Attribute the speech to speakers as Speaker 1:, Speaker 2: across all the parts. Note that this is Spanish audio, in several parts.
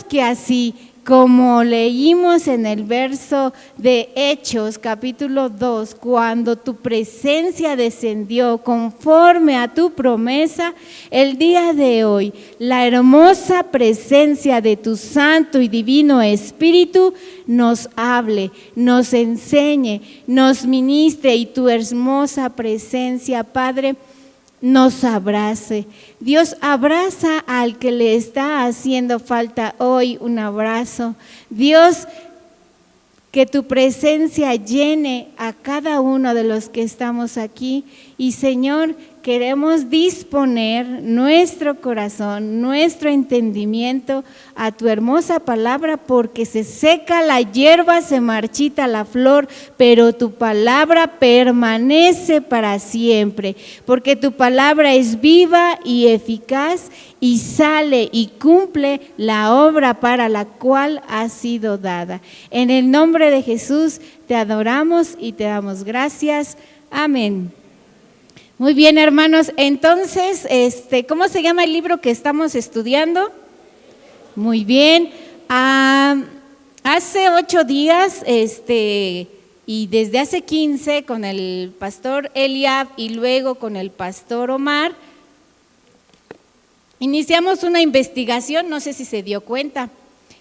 Speaker 1: que así como leímos en el verso de Hechos, capítulo 2, cuando tu presencia descendió conforme a tu promesa, el día de hoy, la hermosa presencia de tu Santo y Divino Espíritu nos hable, nos enseñe, nos ministre y tu hermosa presencia, Padre, nos abrace. Dios, abraza al que le está haciendo falta hoy un abrazo. Dios, que tu presencia llene a cada uno de los que estamos aquí. Y Señor, queremos disponer nuestro corazón, nuestro entendimiento a tu hermosa palabra, porque se seca la hierba, se marchita la flor, pero tu palabra permanece para siempre, porque tu palabra es viva y eficaz y sale y cumple la obra para la cual ha sido dada. En el nombre de Jesús te adoramos y te damos gracias. Amén. Muy bien, hermanos, entonces, ¿cómo se llama el libro que estamos estudiando? Muy bien, hace 8 días, y desde hace 15 con el pastor Eliab y luego con el pastor Omar, iniciamos una investigación, no sé si se dio cuenta,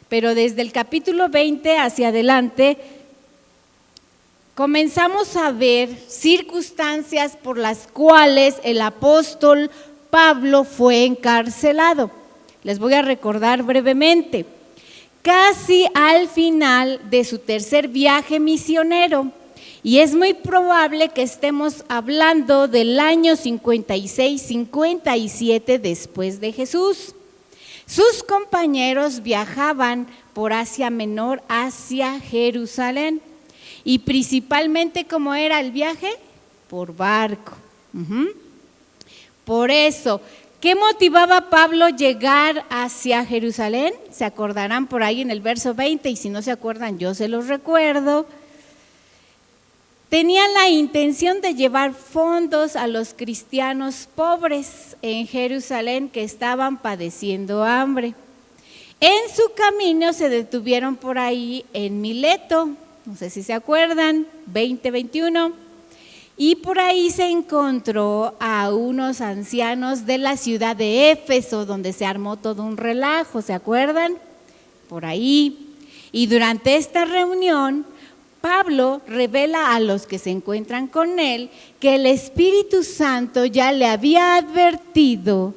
Speaker 1: pero desde el capítulo 20 hacia adelante, comenzamos a ver circunstancias por las cuales el apóstol Pablo fue encarcelado. Les voy a recordar brevemente. Casi al final de su tercer viaje misionero, y es muy probable que estemos hablando del año 56-57 después de Jesús. Sus compañeros viajaban por Asia Menor hacia Jerusalén. Y principalmente, ¿cómo era el viaje? Por barco. Por eso, ¿qué motivaba a Pablo llegar hacia Jerusalén? Se acordarán por ahí en el verso 20, y si no se acuerdan, yo se los recuerdo. Tenían la intención de llevar fondos a los cristianos pobres en Jerusalén que estaban padeciendo hambre. En su camino se detuvieron por ahí en Mileto, no sé si se acuerdan, 20-21, y por ahí se encontró a unos ancianos de la ciudad de Éfeso, donde se armó todo un relajo, ¿se acuerdan? Por ahí. Y durante esta reunión, Pablo revela a los que se encuentran con él que el Espíritu Santo ya le había advertido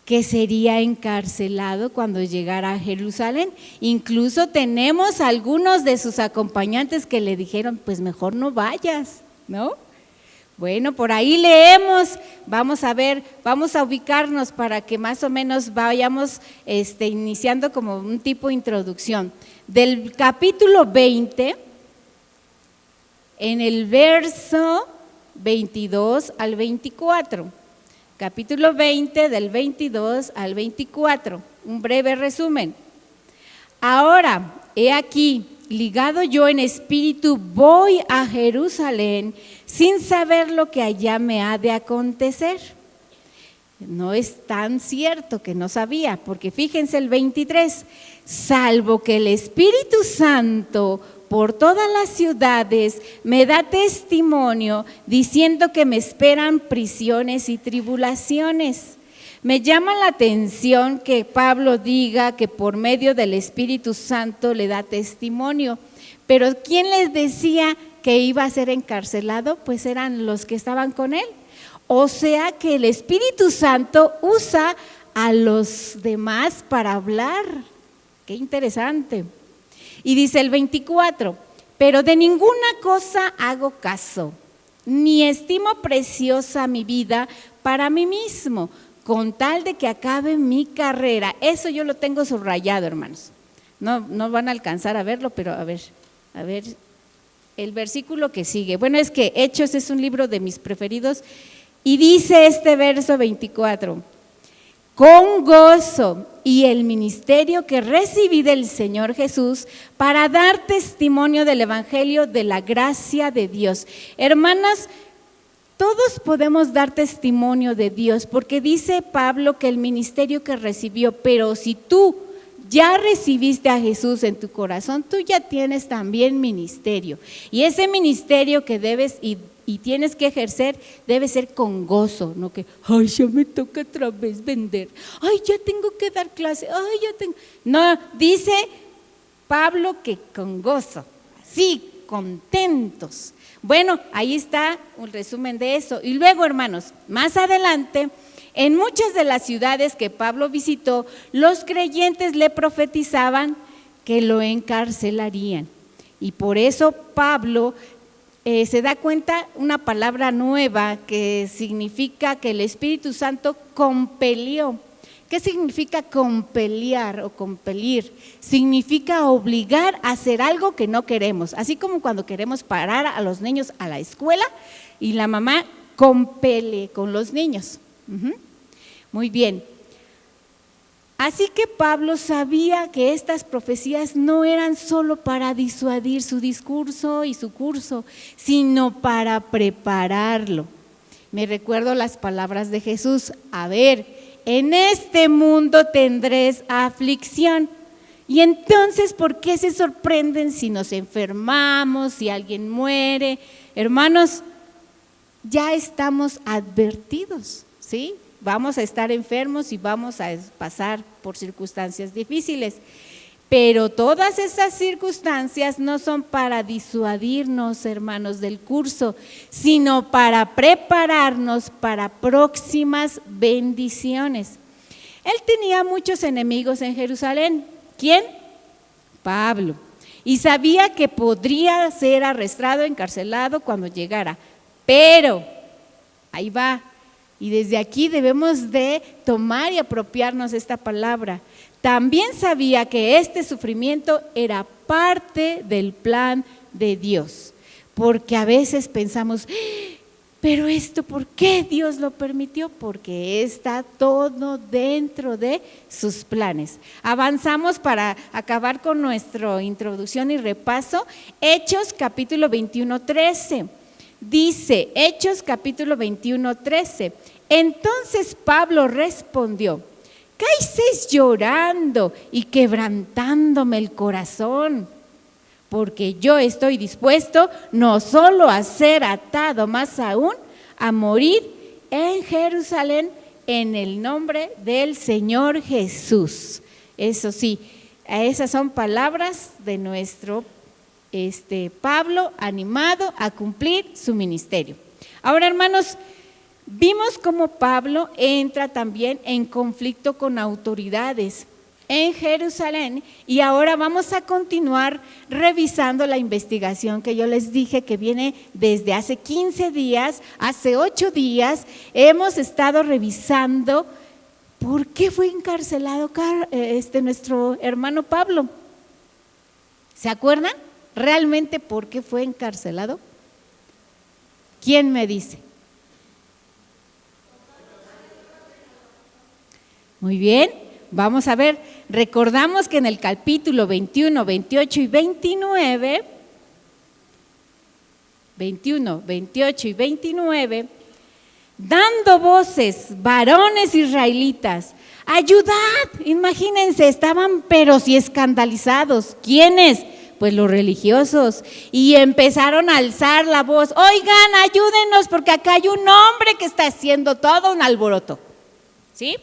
Speaker 1: que sería encarcelado cuando llegara a Jerusalén. Incluso tenemos algunos de sus acompañantes que le dijeron, pues mejor no vayas, ¿no? Bueno, por ahí leemos, vamos a ver, vamos a ubicarnos para que más o menos vayamos iniciando como un tipo de introducción. Del capítulo 20, en el verso 22 al 24. Capítulo 20, del 22 al 24, un breve resumen. Ahora, he aquí, ligado yo en espíritu, voy a Jerusalén sin saber lo que allá me ha de acontecer. No es tan cierto que no sabía, porque fíjense el 23, salvo que el Espíritu Santo por todas las ciudades me da testimonio diciendo que me esperan prisiones y tribulaciones. Me llama la atención que Pablo diga que por medio del Espíritu Santo le da testimonio, pero ¿quién les decía que iba a ser encarcelado? Pues eran los que estaban con él. O sea que el Espíritu Santo usa a los demás para hablar. Qué interesante. Y dice el 24, pero de ninguna cosa hago caso, ni estimo preciosa mi vida para mí mismo, con tal de que acabe mi carrera. Eso yo lo tengo subrayado, hermanos. No van a alcanzar a verlo, pero a ver, el versículo que sigue. Bueno, es que Hechos es un libro de mis preferidos, y dice este verso 24, con gozo y el ministerio que recibí del Señor Jesús para dar testimonio del evangelio de la gracia de Dios. Hermanas, todos podemos dar testimonio de Dios, porque dice Pablo que el ministerio que recibió, pero si tú ya recibiste a Jesús en tu corazón, tú ya tienes también ministerio. Y ese ministerio que debes y tienes que ejercer debe ser con gozo, no que, ay, ya me toca otra vez vender, ay, ya tengo que dar clase, ay, ya tengo. No, dice Pablo que con gozo, así, contentos. Bueno, ahí está un resumen de eso. Y luego, hermanos, más adelante, en muchas de las ciudades que Pablo visitó, los creyentes le profetizaban que lo encarcelarían. Y por eso Pablo se da cuenta una palabra nueva que significa que el Espíritu Santo compelió. ¿Qué significa compeliar o compelir? Significa obligar a hacer algo que no queremos. Así como cuando queremos parar a los niños a la escuela y la mamá compele con los niños. Muy bien. Así que Pablo sabía que estas profecías no eran solo para disuadir su discurso y su curso, sino para prepararlo. Me recuerdo las palabras de Jesús: a ver, en este mundo tendréis aflicción. Y entonces, ¿por qué se sorprenden si nos enfermamos, si alguien muere? Hermanos, ya estamos advertidos, ¿sí? Vamos a estar enfermos y vamos a pasar por circunstancias difíciles. Pero todas esas circunstancias no son para disuadirnos, hermanos, del curso, sino para prepararnos para próximas bendiciones. Él tenía muchos enemigos en Jerusalén. ¿Quién? Pablo. Y sabía que podría ser arrestado, encarcelado cuando llegara. Pero, ahí va. Y desde aquí debemos de tomar y apropiarnos esta palabra. También sabía que este sufrimiento era parte del plan de Dios, porque a veces pensamos, pero esto, ¿por qué Dios lo permitió? Porque está todo dentro de sus planes. Avanzamos para acabar con nuestra introducción y repaso. Hechos capítulo 21:13. Dice, Hechos capítulo 21:13. Entonces Pablo respondió: ¿qué hacéis llorando y quebrantándome el corazón? Porque yo estoy dispuesto no solo a ser atado, más aún a morir en Jerusalén en el nombre del Señor Jesús. Eso sí, esas son palabras de nuestro Pablo, animado a cumplir su ministerio. Ahora, hermanos, vimos cómo Pablo entra también en conflicto con autoridades en Jerusalén, y ahora vamos a continuar revisando la investigación que yo les dije que viene desde hace 15 días, hace 8 días, hemos estado revisando por qué fue encarcelado nuestro hermano Pablo. ¿Se acuerdan? ¿Realmente por qué fue encarcelado? ¿Quién me dice? Muy bien, vamos a ver, recordamos que en el capítulo 21, 28 y 29, 21, 28 y 29, dando voces, varones israelitas, ayudad, imagínense, estaban pero si escandalizados. ¿Quiénes? Pues los religiosos, y empezaron a alzar la voz: oigan, ayúdenos porque acá hay un hombre que está haciendo todo un alboroto, ¿sí?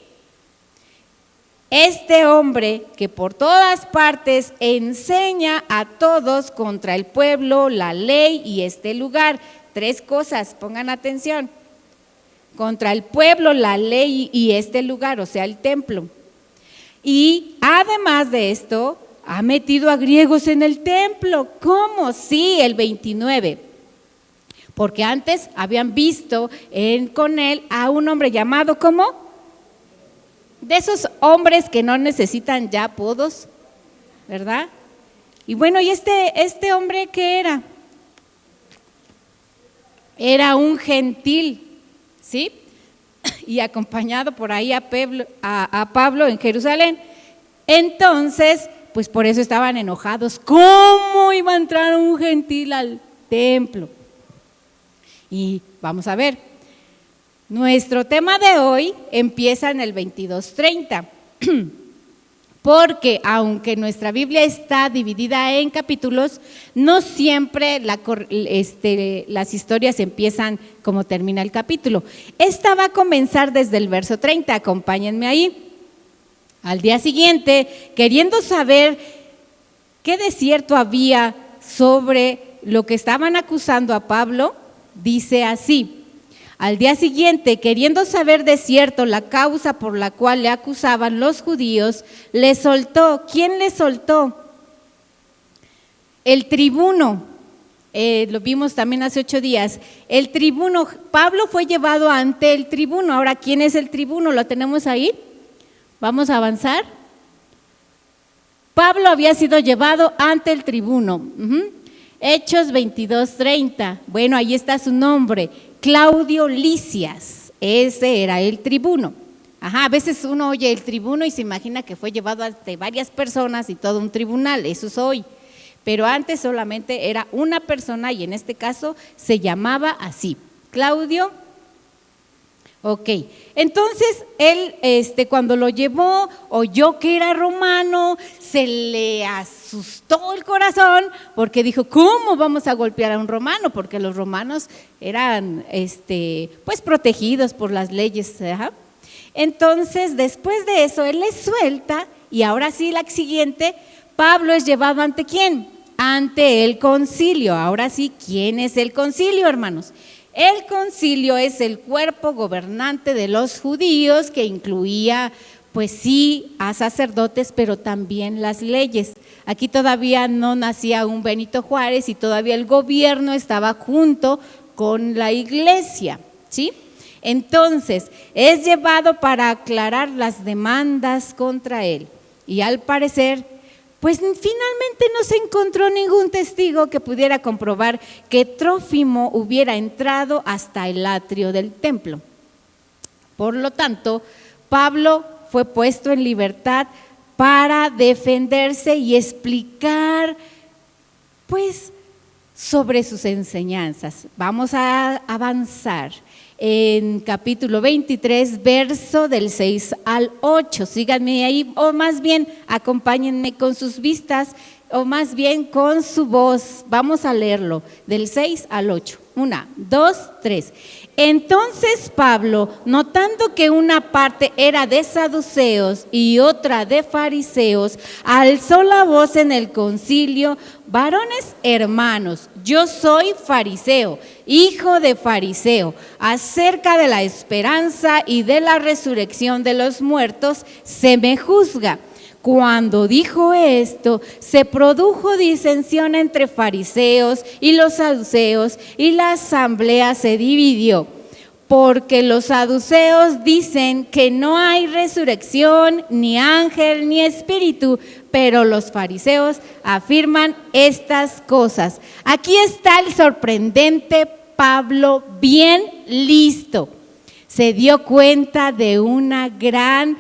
Speaker 1: Este hombre que por todas partes enseña a todos contra el pueblo, la ley y este lugar. 3 cosas, pongan atención: contra el pueblo, la ley y este lugar, o sea, el templo. Y además de esto, ha metido a griegos en el templo. ¿Cómo? Sí, el 29. Porque antes habían visto con él a un hombre llamado, ¿cómo? De esos hombres que no necesitan ya apodos, ¿verdad? Y bueno, ¿y este hombre qué era? Era un gentil, ¿sí? Y acompañado por ahí a Pablo en Jerusalén. Entonces, pues por eso estaban enojados. ¿Cómo iba a entrar un gentil al templo? Y vamos a ver. Nuestro tema de hoy empieza en el 22:30. porque aunque nuestra Biblia está dividida en capítulos, no siempre las historias empiezan como termina el capítulo. Esta va a comenzar desde el verso 30, acompáñenme ahí. Al día siguiente, queriendo saber qué de cierto había sobre lo que estaban acusando a Pablo, dice así: al día siguiente, queriendo saber de cierto la causa por la cual le acusaban los judíos, le soltó. ¿Quién le soltó? El tribuno. Lo vimos también hace 8 días. El tribuno, Pablo fue llevado ante el tribuno. Ahora, ¿quién es el tribuno? ¿Lo tenemos ahí? Vamos a avanzar. Pablo había sido llevado ante el tribuno. Hechos 22:30. Bueno, ahí está su nombre. Claudio Lisias, ese era el tribuno. A veces uno oye el tribuno y se imagina que fue llevado ante varias personas y todo un tribunal, eso es hoy. Pero antes solamente era una persona y en este caso se llamaba así, Claudio. Ok, entonces él cuando lo llevó, oyó que era romano, se le asustó el corazón porque dijo, ¿cómo vamos a golpear a un romano? Porque los romanos eran pues protegidos por las leyes. Entonces después de eso él le suelta y ahora sí la siguiente, Pablo es llevado ¿ante quién? Ante el concilio. Ahora sí, ¿quién es el concilio, hermanos? El concilio es el cuerpo gobernante de los judíos que incluía, pues sí, a sacerdotes, pero también las leyes. Aquí todavía no nacía un Benito Juárez y todavía el gobierno estaba junto con la iglesia, ¿sí? Entonces, es llevado para aclarar las demandas contra él. Y al parecer, pues finalmente no se encontró ningún testigo que pudiera comprobar que Trófimo hubiera entrado hasta el atrio del templo. Por lo tanto, Pablo fue puesto en libertad para defenderse y explicar, pues, sobre sus enseñanzas. Vamos a avanzar en capítulo 23, verso del 6 al 8. Síganme ahí, o más bien acompáñenme con sus vistas, o más bien con su voz. Vamos a leerlo, del 6 al 8. 1, 2, 3. Entonces Pablo, notando que una parte era de saduceos y otra de fariseos, alzó la voz en el concilio: varones hermanos, yo soy fariseo, hijo de fariseo. Acerca de la esperanza y de la resurrección de los muertos se me juzga. Cuando dijo esto, se produjo disensión entre fariseos y los saduceos, y la asamblea se dividió, porque los saduceos dicen que no hay resurrección, ni ángel, ni espíritu, pero los fariseos afirman estas cosas. Aquí está el sorprendente Pablo, bien listo. Se dio cuenta de una gran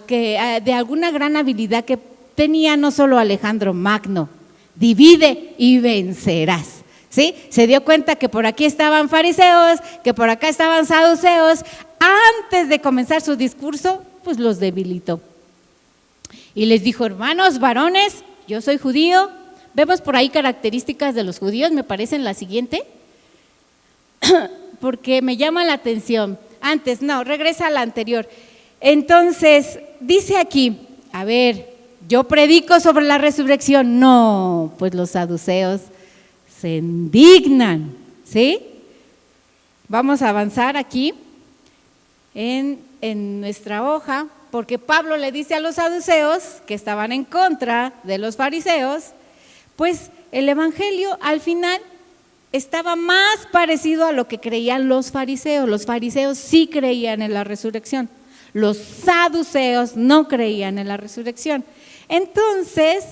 Speaker 1: de alguna gran habilidad que tenía no solo Alejandro Magno: divide y vencerás. ¿Sí? Se dio cuenta que por aquí estaban fariseos, que por acá estaban saduceos. Antes de comenzar su discurso, pues los debilitó. Y les dijo: hermanos, varones, yo soy judío. Vemos por ahí características de los judíos, me parece en la siguiente, porque me llama la atención. Antes, no, regresa a la anterior. Entonces, dice aquí, a ver, yo predico sobre la resurrección. No, pues los saduceos se indignan, ¿sí? Vamos a avanzar aquí en nuestra hoja, porque Pablo le dice a los saduceos, que estaban en contra de los fariseos, pues el evangelio al final estaba más parecido a lo que creían los fariseos. Los fariseos sí creían en la resurrección. Los saduceos no creían en la resurrección. Entonces,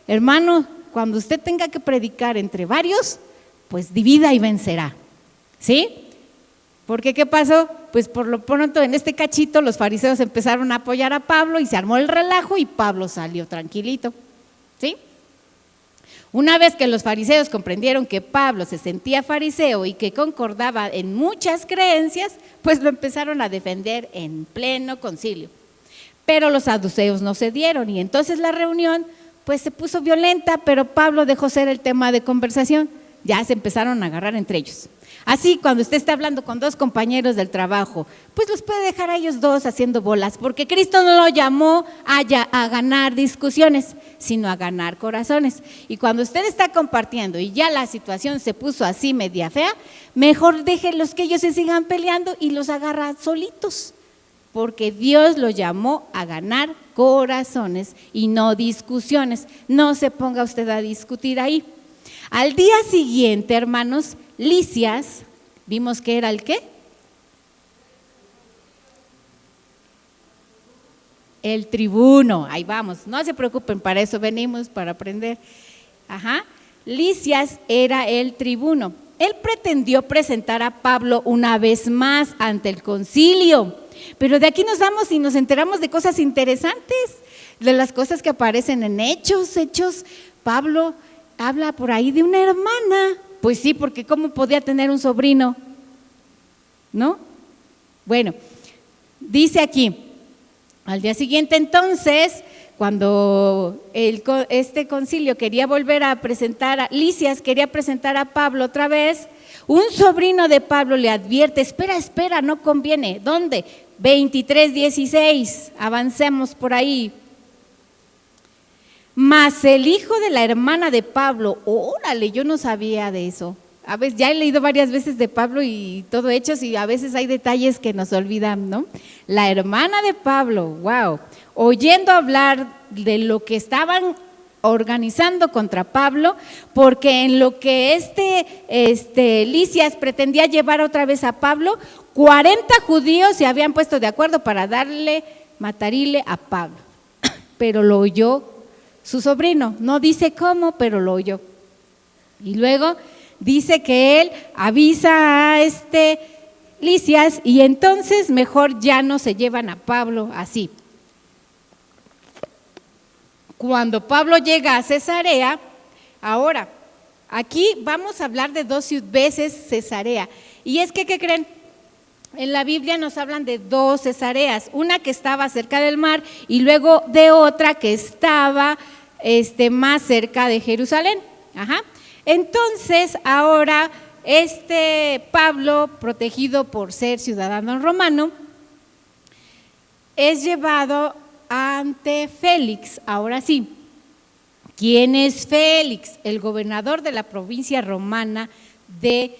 Speaker 1: hermano, cuando usted tenga que predicar entre varios, pues divida y vencerá, ¿sí? Porque ¿qué pasó? Pues por lo pronto en este cachito los fariseos empezaron a apoyar a Pablo y se armó el relajo y Pablo salió tranquilito, ¿sí? Una vez que los fariseos comprendieron que Pablo se sentía fariseo y que concordaba en muchas creencias, pues lo empezaron a defender en pleno concilio. Pero los saduceos no cedieron y entonces la reunión pues se puso violenta, pero Pablo dejó ser el tema de conversación. Ya se empezaron a agarrar entre ellos. Así, cuando usted está hablando con dos compañeros del trabajo, pues los puede dejar a ellos dos haciendo bolas, porque Cristo no lo llamó a ganar discusiones, sino a ganar corazones. Y cuando usted está compartiendo y ya la situación se puso así media fea, mejor déjenlos que ellos se sigan peleando y los agarra solitos, porque Dios lo llamó a ganar corazones y no discusiones. No se ponga usted a discutir ahí. Al día siguiente, hermanos, Lisias, vimos que era el ¿qué? El tribuno, ahí vamos, no se preocupen, para eso venimos, para aprender. Lisias era el tribuno. Él pretendió presentar a Pablo una vez más ante el concilio, pero de aquí nos vamos y nos enteramos de cosas interesantes, de las cosas que aparecen en Hechos. Pablo habla por ahí de una hermana. Pues sí, porque ¿cómo podía tener un sobrino? ¿No? Bueno, dice aquí, al día siguiente entonces, cuando este concilio quería volver a presentar, Lisias quería presentar a Pablo otra vez, un sobrino de Pablo le advierte, espera, no conviene. ¿Dónde? 23:16, avancemos por ahí. Mas el hijo de la hermana de Pablo, órale, yo no sabía de eso. A veces, ya he leído varias veces de Pablo y todo Hechos, y a veces hay detalles que nos olvidan, ¿no? La hermana de Pablo, wow, oyendo hablar de lo que estaban organizando contra Pablo, porque en lo que Lisias pretendía llevar otra vez a Pablo, 40 judíos se habían puesto de acuerdo para matarile a Pablo, pero lo oyó su sobrino, no dice cómo, pero lo oyó. Y luego dice que él avisa a Lisias y entonces mejor ya no se llevan a Pablo así. Cuando Pablo llega a Cesarea, ahora, aquí vamos a hablar de 2 veces Cesarea. Y es que, ¿qué creen? En la Biblia nos hablan de 2 Cesareas, una que estaba cerca del mar y luego de otra que estaba más cerca de Jerusalén. Entonces, ahora Pablo, protegido por ser ciudadano romano, es llevado ante Félix. Ahora sí, ¿quién es Félix? El gobernador de la provincia romana de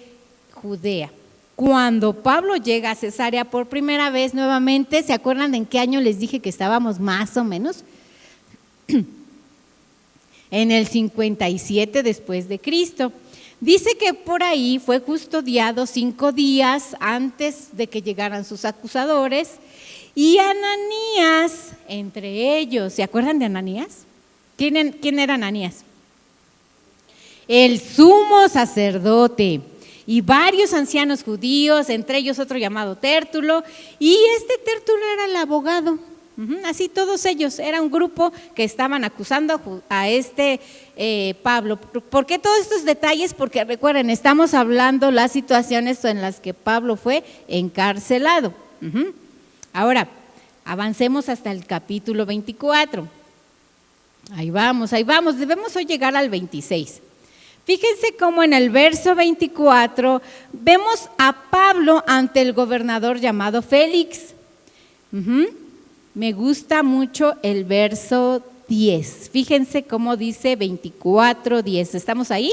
Speaker 1: Judea. Cuando Pablo llega a Cesarea por primera vez nuevamente, ¿se acuerdan en qué año les dije que estábamos más o menos? En el 57 después de Cristo. Dice que por ahí fue custodiado 5 días antes de que llegaran sus acusadores, y Ananías entre ellos. ¿Se acuerdan de Ananías? ¿Quién era Ananías? El sumo sacerdote y varios ancianos judíos, entre ellos otro llamado Tértulo, y Tértulo era el abogado. Así todos ellos, era un grupo que estaban acusando a Pablo. ¿Por qué todos estos detalles? Porque recuerden, estamos hablando las situaciones en las que Pablo fue encarcelado. Ahora, avancemos hasta el capítulo 24. Ahí vamos, debemos hoy llegar al 26. Fíjense cómo en el verso 24 vemos a Pablo ante el gobernador llamado Félix. Me gusta mucho el verso 10. Fíjense cómo dice 24:10. ¿Estamos ahí?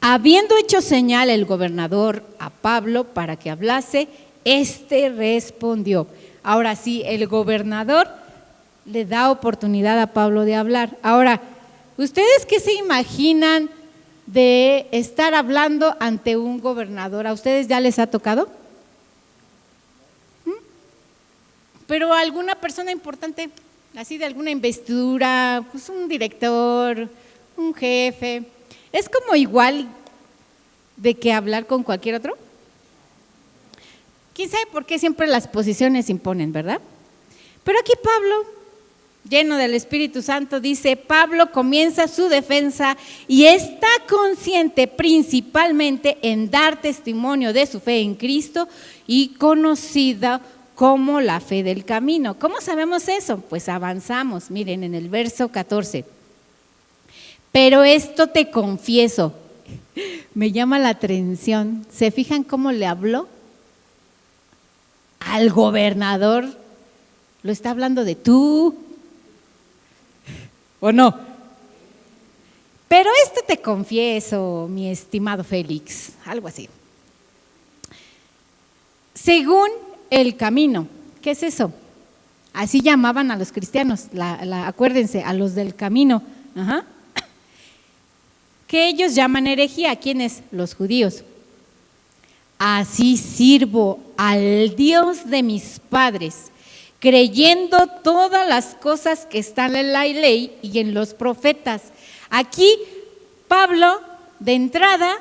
Speaker 1: Habiendo hecho señal el gobernador a Pablo para que hablase, respondió. Ahora sí, el gobernador le da oportunidad a Pablo de hablar. Ahora, ¿ustedes qué se imaginan de estar hablando ante un gobernador? ¿A ustedes ya les ha tocado? Pero alguna persona importante, así de alguna investidura, pues un director, un jefe, ¿es como igual de que hablar con cualquier otro? ¿Quién sabe por qué siempre las posiciones imponen, verdad? Pero aquí Pablo, lleno del Espíritu Santo, dice, Pablo comienza su defensa y está consciente principalmente en dar testimonio de su fe en Cristo y conocida como la fe del camino. ¿Cómo sabemos eso? Pues avanzamos, miren, en el verso 14. Pero esto te confieso, me llama la atención. ¿Se fijan cómo le habló al gobernador? ¿Lo está hablando de tú o no? Pero esto te confieso, mi estimado Félix, algo así. Según el camino, ¿qué es eso? Así llamaban a los cristianos, acuérdense, a los del camino. Ajá. Que ellos llaman herejía. ¿Quiénes? Los judíos. Así sirvo al Dios de mis padres, creyendo todas las cosas que están en la ley y en los profetas. Aquí Pablo, de entrada,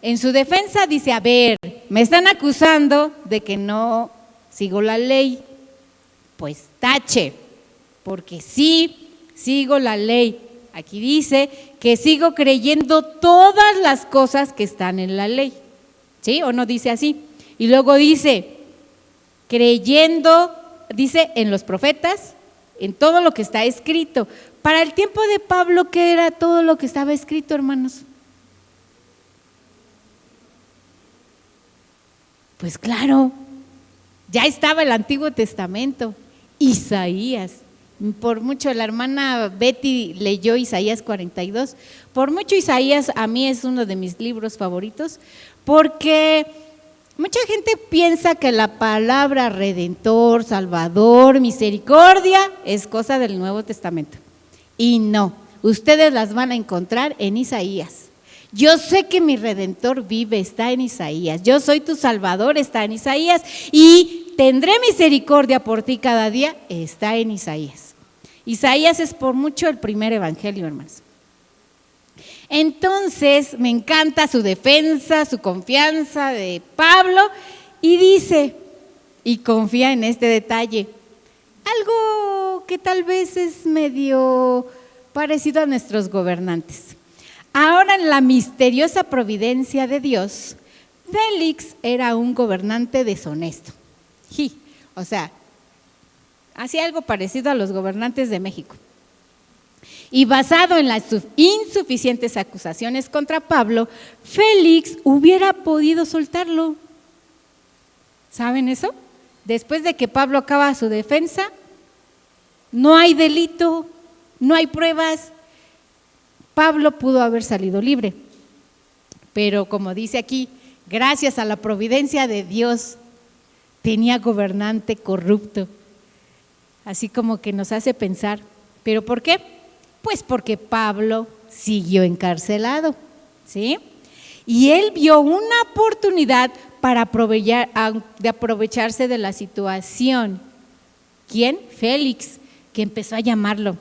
Speaker 1: en su defensa dice, a ver, me están acusando de que no sigo la ley. Pues tache, porque sí sigo la ley. Aquí dice que sigo creyendo todas las cosas que están en la ley. ¿Sí? ¿O no dice así? Y luego dice, creyendo, dice en los profetas, en todo lo que está escrito. Para el tiempo de Pablo, ¿qué era todo lo que estaba escrito, hermanos? Pues claro, ya estaba el Antiguo Testamento, Isaías. Por mucho la hermana Betty leyó Isaías 42, por mucho Isaías a mí es uno de mis libros favoritos, porque mucha gente piensa que la palabra redentor, salvador, misericordia es cosa del Nuevo Testamento, y no, ustedes las van a encontrar en Isaías. Yo sé que mi redentor vive, está en Isaías, yo soy tu salvador, está en Isaías, y tendré misericordia por ti cada día, está en Isaías. Isaías es por mucho el primer evangelio, hermanos. Entonces, me encanta su defensa, su confianza de Pablo, y dice, y confía en este detalle, algo que tal vez es medio parecido a nuestros gobernantes. Ahora, en la misteriosa providencia de Dios, Félix era un gobernante deshonesto. O sea, hacía algo parecido a los gobernantes de México. Y basado en las insuficientes acusaciones contra Pablo, Félix hubiera podido soltarlo. ¿Saben eso? Después de que Pablo acaba su defensa, no hay delito, no hay pruebas. Pablo pudo haber salido libre. Pero como dice aquí, gracias a la providencia de Dios, tenía gobernante corrupto. Así como que nos hace pensar, ¿pero por qué? Pues porque Pablo siguió encarcelado, ¿sí? Y él vio una oportunidad para aprovecharse de la situación. ¿Quién? Félix, que empezó a llamarlo.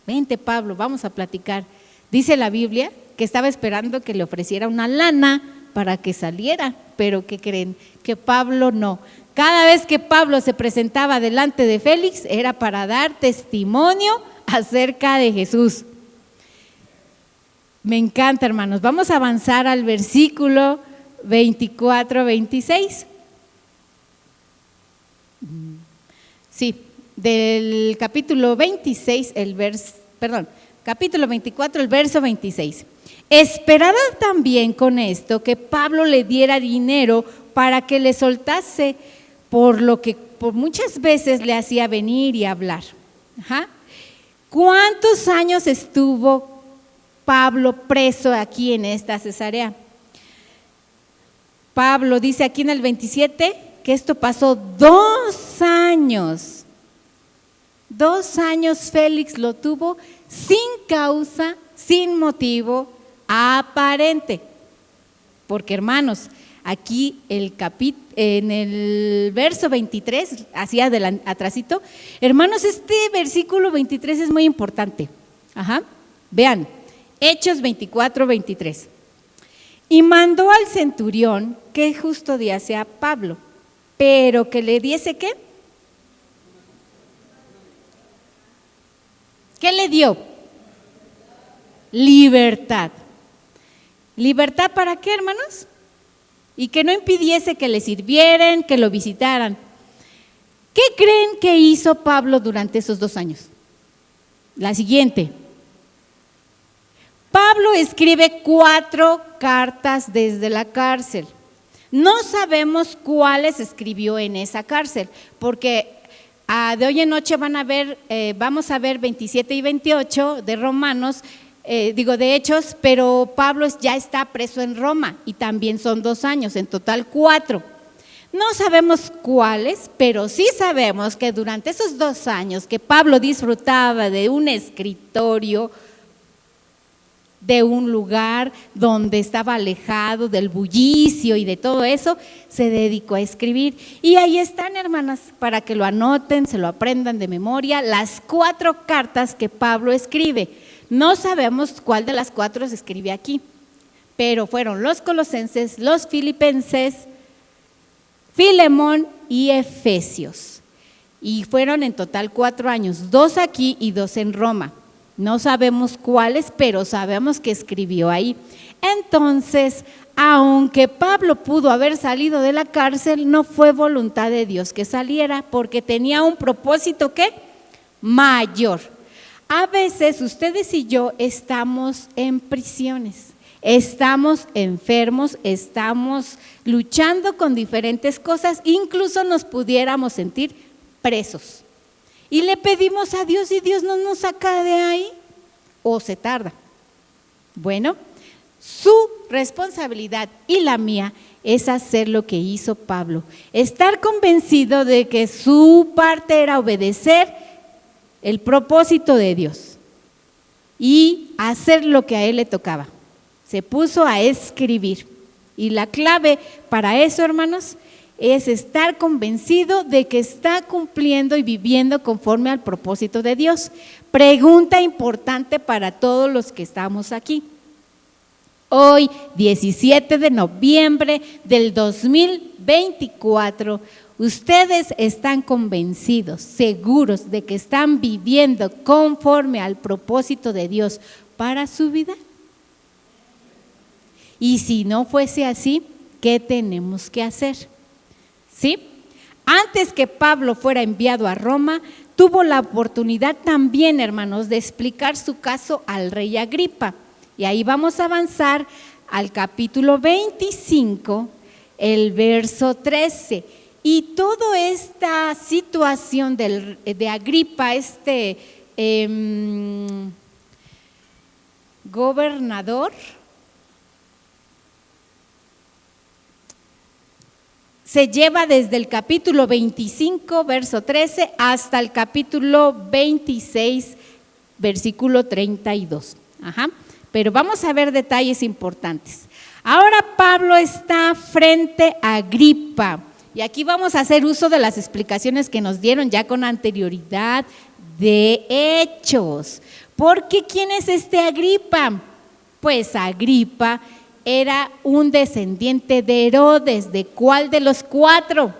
Speaker 1: Vente, Pablo, vamos a platicar. Dice la Biblia que estaba esperando que le ofreciera una lana para que saliera, pero ¿qué creen? Que Pablo no. Cada vez que Pablo se presentaba delante de Félix era para dar testimonio acerca de Jesús. Me encanta, hermanos. Vamos a avanzar al versículo 24-26. Sí, del capítulo 26, capítulo 24, el verso 26. Esperaba también con esto que Pablo le diera dinero para que le soltase, por lo que por muchas veces le hacía venir y hablar. ¿Cuántos años estuvo Pablo preso aquí en esta Cesarea? Pablo dice aquí en el 27 que esto pasó 2 años. 2 años Félix lo tuvo sin causa, sin motivo aparente. Porque, hermanos, aquí en el verso 23, hacia atrásito, hermanos, este versículo 23 es muy importante. Vean, Hechos 24-23. Y mandó al centurión que custodiase a Pablo, pero que le diese ¿qué? ¿Qué le dio? Libertad. ¿Libertad para qué, hermanos? Y que no impidiese que le sirvieran, que lo visitaran. ¿Qué ¿Qué creen que hizo Pablo durante esos 2 años? La siguiente. Pablo escribe 4 cartas desde la cárcel. No sabemos cuáles escribió en esa cárcel, porque de hoy en noche vamos a ver 27 y 28 de Romanos, de Hechos, pero Pablo ya está preso en Roma y también son 2 años, en total 4. No sabemos cuáles, pero sí sabemos que durante esos 2 años que Pablo disfrutaba de un escritorio, de un lugar donde estaba alejado del bullicio y de todo eso, se dedicó a escribir. Y ahí están, hermanas, para que lo anoten, se lo aprendan de memoria, las 4 cartas que Pablo escribe. No sabemos cuál de las 4 se escribe aquí, pero fueron los Colosenses, los Filipenses, Filemón y Efesios. Y fueron en total 4 años, 2 aquí y 2 en Roma. No sabemos cuáles, pero sabemos que escribió ahí. Entonces, aunque Pablo pudo haber salido de la cárcel, no fue voluntad de Dios que saliera, porque tenía un propósito ¿qué? Mayor. A veces ustedes y yo estamos en prisiones, estamos enfermos, estamos luchando con diferentes cosas, incluso nos pudiéramos sentir presos. Y le pedimos a Dios y Dios no nos saca de ahí, o se tarda. Bueno, su responsabilidad y la mía es hacer lo que hizo Pablo, estar convencido de que su parte era obedecer el propósito de Dios y hacer lo que a él le tocaba. Se puso a escribir. Y la clave para eso, hermanos, es estar convencido de que está cumpliendo y viviendo conforme al propósito de Dios. Pregunta importante para todos los que estamos aquí. Hoy, 17 de noviembre del 2024, ¿ustedes están convencidos, seguros de que están viviendo conforme al propósito de Dios para su vida? Y si no fuese así, ¿qué tenemos que hacer? ¿Sí? Antes que Pablo fuera enviado a Roma, tuvo la oportunidad también, hermanos, de explicar su caso al rey Agripa. Y ahí vamos a avanzar al capítulo 25, el verso 13. Y toda esta situación de Agripa, gobernador, se lleva desde el capítulo 25, verso 13, hasta el capítulo 26, versículo 32. Pero vamos a ver detalles importantes. Ahora Pablo está frente a Agripa. Y aquí vamos a hacer uso de las explicaciones que nos dieron ya con anterioridad de Hechos. Porque ¿quién es Agripa? Pues Agripa era un descendiente de Herodes. ¿De cuál de los 4?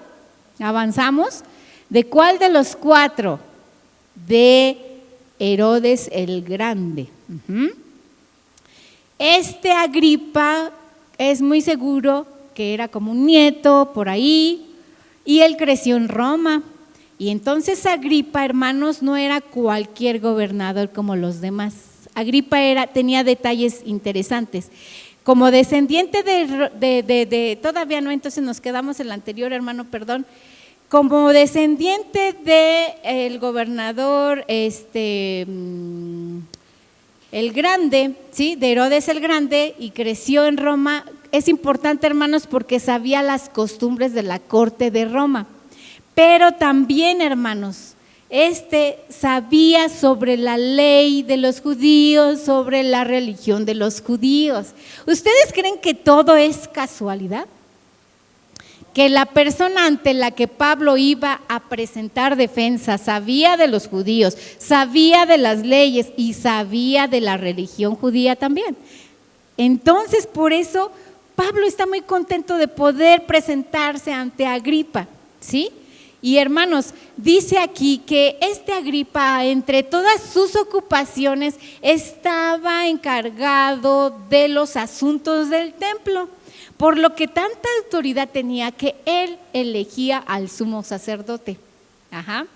Speaker 1: ¿Avanzamos? ¿De cuál de los 4? De Herodes el Grande. Agripa es muy seguro que era como un nieto por ahí, y él creció en Roma. Y entonces Agripa, hermanos, no era cualquier gobernador como los demás. Agripa tenía detalles interesantes. Como descendiente todavía no, entonces nos quedamos en la anterior, hermano, perdón. Como descendiente del gobernador el Grande, ¿sí? De Herodes el Grande, y creció en Roma. Es importante, hermanos, porque sabía las costumbres de la corte de Roma. Pero también, hermanos, sabía sobre la ley de los judíos, sobre la religión de los judíos. ¿Ustedes creen que todo es casualidad? Que la persona ante la que Pablo iba a presentar defensa sabía de los judíos, sabía de las leyes y sabía de la religión judía también. Entonces, por eso Pablo está muy contento de poder presentarse ante Agripa, ¿sí? Y hermanos, dice aquí que Agripa, entre todas sus ocupaciones, estaba encargado de los asuntos del templo, por lo que tanta autoridad tenía que él elegía al sumo sacerdote. Ajá,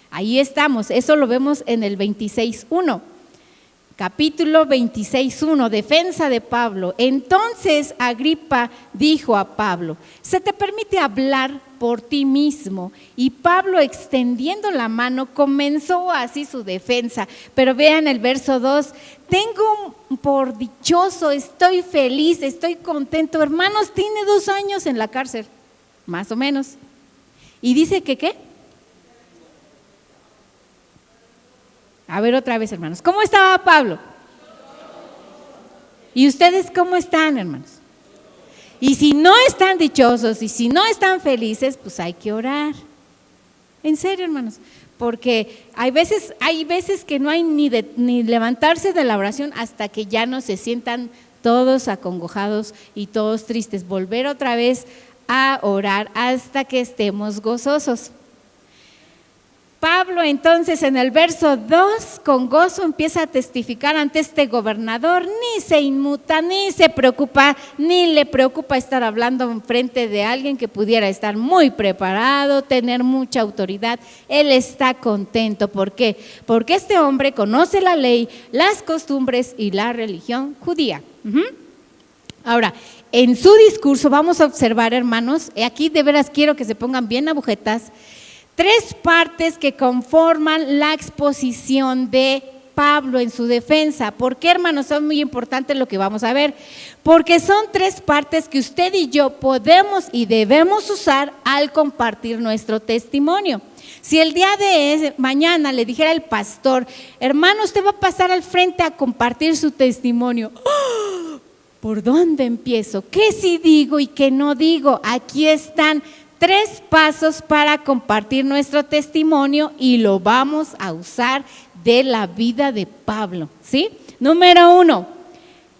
Speaker 1: ahí estamos, eso lo vemos en el 26:1. Capítulo 26:1, defensa de Pablo. Entonces Agripa dijo a Pablo: se te permite hablar por ti mismo. Y Pablo, extendiendo la mano, comenzó así su defensa. Pero vean el verso 2, tengo por dichoso, estoy feliz, estoy contento. Hermanos, tiene 2 años en la cárcel, más o menos. Y dice que ¿qué? A ver otra vez, hermanos, ¿cómo estaba Pablo? ¿Y ustedes cómo están, hermanos? Y si no están dichosos y si no están felices, pues hay que orar. En serio, hermanos, porque hay veces que no hay ni levantarse de la oración hasta que ya no se sientan todos acongojados y todos tristes. Volver otra vez a orar hasta que estemos gozosos. Pablo entonces en el verso 2 con gozo empieza a testificar ante este gobernador, ni se inmuta, ni se preocupa, ni le preocupa estar hablando en frente de alguien que pudiera estar muy preparado, tener mucha autoridad. Él está contento. ¿Por qué? Porque este hombre conoce la ley, las costumbres y la religión judía. Ahora, en su discurso vamos a observar, hermanos, aquí de veras quiero que se pongan bien agujetas, 3 partes que conforman la exposición de Pablo en su defensa. ¿Por qué, hermanos? Son muy importantes lo que vamos a ver. Porque son 3 partes que usted y yo podemos y debemos usar al compartir nuestro testimonio. Si el día de mañana le dijera el pastor, hermano, usted va a pasar al frente a compartir su testimonio. ¡Oh! ¿Por dónde empiezo? ¿Qué sí digo y qué no digo? Aquí están 3 pasos para compartir nuestro testimonio y lo vamos a usar de la vida de Pablo, ¿sí? Número 1,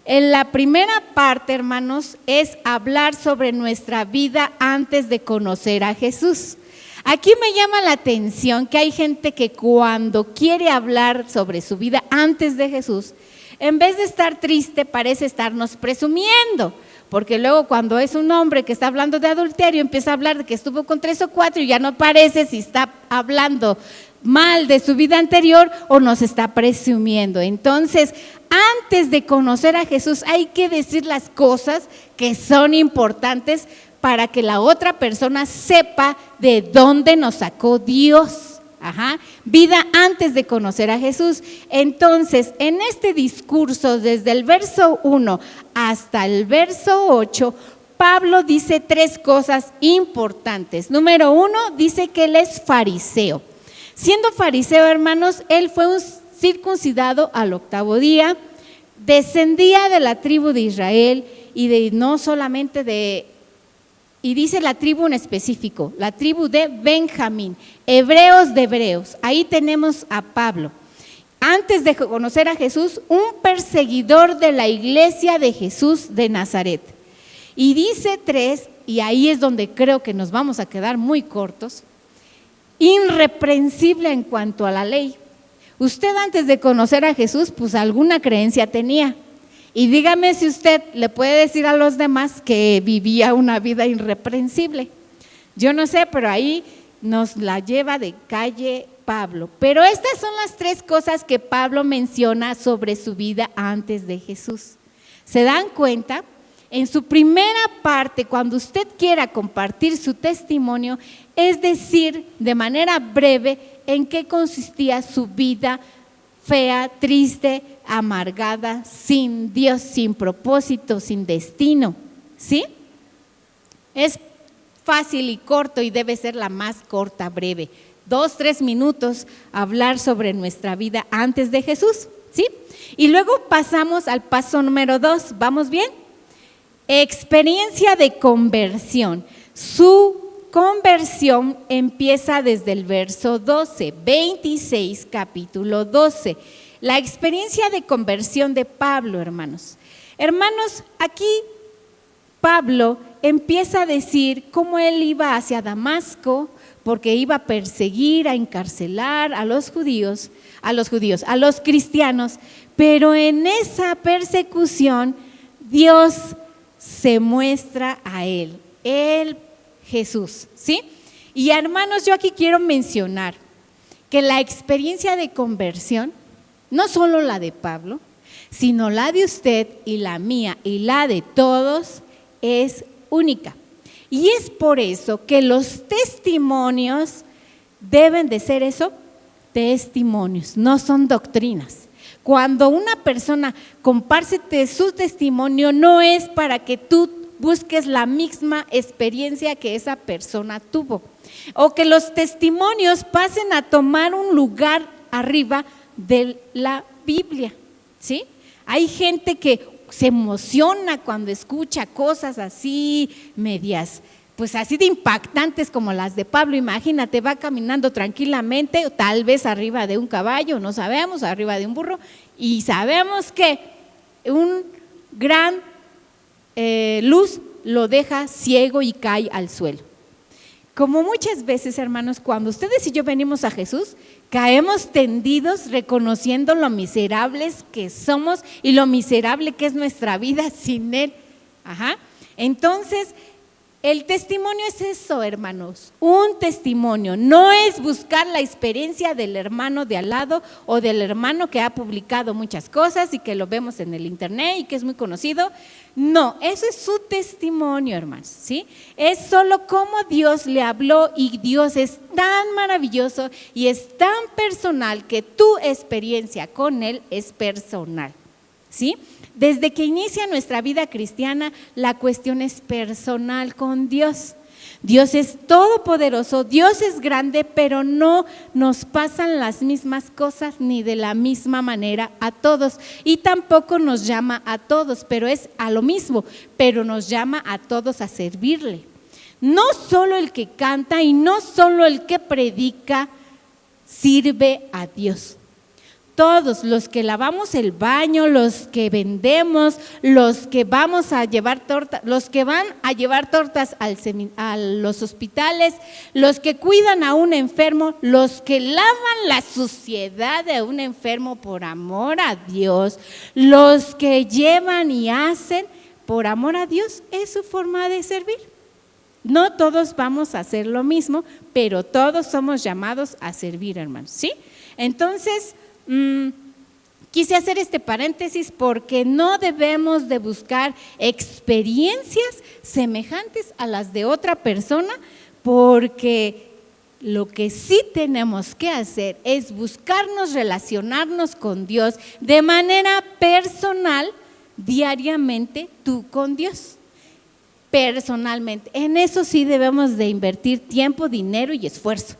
Speaker 1: en la primera parte, hermanos, es hablar sobre nuestra vida antes de conocer a Jesús. Aquí me llama la atención que hay gente que cuando quiere hablar sobre su vida antes de Jesús, en vez de estar triste, parece estarnos presumiendo. Porque luego cuando es un hombre que está hablando de adulterio, empieza a hablar de que estuvo con 3 o 4 y ya no parece si está hablando mal de su vida anterior o nos está presumiendo. Entonces, antes de conocer a Jesús hay que decir las cosas que son importantes para que la otra persona sepa de dónde nos sacó Dios. Vida antes de conocer a Jesús. Entonces, en este discurso, desde el verso 1 hasta el verso 8, Pablo dice 3 cosas importantes. Número 1, dice que él es fariseo. Siendo fariseo, hermanos, él fue un circuncidado al 8º día, descendía de la tribu de Israel y no solamente y dice la tribu en específico, la tribu de Benjamín, hebreos de hebreos. Ahí tenemos a Pablo. Antes de conocer a Jesús, un perseguidor de la iglesia de Jesús de Nazaret. Y dice 3, y ahí es donde creo que nos vamos a quedar muy cortos, irreprensible en cuanto a la ley. Usted antes de conocer a Jesús, pues alguna creencia tenía. Y dígame si usted le puede decir a los demás que vivía una vida irreprensible. Yo no sé, pero ahí nos la lleva de calle Pablo. Pero estas son las 3 cosas que Pablo menciona sobre su vida antes de Jesús. ¿Se dan cuenta? En su primera parte, cuando usted quiera compartir su testimonio, es decir, de manera breve, en qué consistía su vida fea, triste, amargada, sin Dios, sin propósito, sin destino, ¿sí? Es fácil y corto y debe ser la más corta, breve. 2-3 minutos hablar sobre nuestra vida antes de Jesús, ¿sí? Y luego pasamos al paso número 2, ¿vamos bien? Experiencia de conversión. Su conversión empieza desde el verso 12, 26, capítulo 12. La experiencia de conversión de Pablo, hermanos. Hermanos, aquí Pablo empieza a decir cómo él iba hacia Damasco, porque iba a perseguir, a encarcelar a los cristianos, pero en esa persecución Dios se muestra a él, Jesús, ¿sí? Y hermanos, yo aquí quiero mencionar que la experiencia de conversión, no solo la de Pablo, sino la de usted y la mía y la de todos, es única. Y es por eso que los testimonios deben de ser eso, testimonios, no son doctrinas. Cuando una persona comparte su testimonio, no es para que tú busques la misma experiencia que esa persona tuvo, o que los testimonios pasen a tomar un lugar arriba de la Biblia, ¿sí? Hay gente que se emociona cuando escucha cosas así, medias, pues así de impactantes como las de Pablo. Imagínate, va caminando tranquilamente, tal vez arriba de un caballo, no sabemos, arriba de un burro, y sabemos que un gran luz lo deja ciego y cae al suelo. Como muchas veces, hermanos, cuando ustedes y yo venimos a Jesús, caemos tendidos reconociendo lo miserables que somos y lo miserable que es nuestra vida sin Él. Entonces, el testimonio es eso, hermanos, un testimonio. No es buscar la experiencia del hermano de al lado o del hermano que ha publicado muchas cosas y que lo vemos en el internet y que es muy conocido. No, eso es su testimonio, hermanos, ¿sí? Es solo cómo Dios le habló, y Dios es tan maravilloso y es tan personal que tu experiencia con Él es personal, ¿sí? Desde que inicia nuestra vida cristiana, la cuestión es personal con Dios. Dios es todopoderoso, Dios es grande, pero no nos pasan las mismas cosas ni de la misma manera a todos, y tampoco nos llama a todos, pero es a lo mismo, pero nos llama a todos a servirle. No solo el que canta y no solo el que predica sirve a Dios. Todos los que lavamos el baño, los que vendemos, los que vamos a llevar tortas, los que van a llevar tortas a los hospitales, los que cuidan a un enfermo, los que lavan la suciedad de un enfermo por amor a Dios, los que llevan y hacen por amor a Dios, es su forma de servir. No todos vamos a hacer lo mismo, pero todos somos llamados a servir, hermanos, ¿sí? Entonces, quise hacer este paréntesis porque no debemos de buscar experiencias semejantes a las de otra persona, porque lo que sí tenemos que hacer es buscarnos relacionarnos con Dios de manera personal, diariamente, tú con Dios, personalmente. En eso sí debemos de invertir tiempo, dinero y esfuerzo,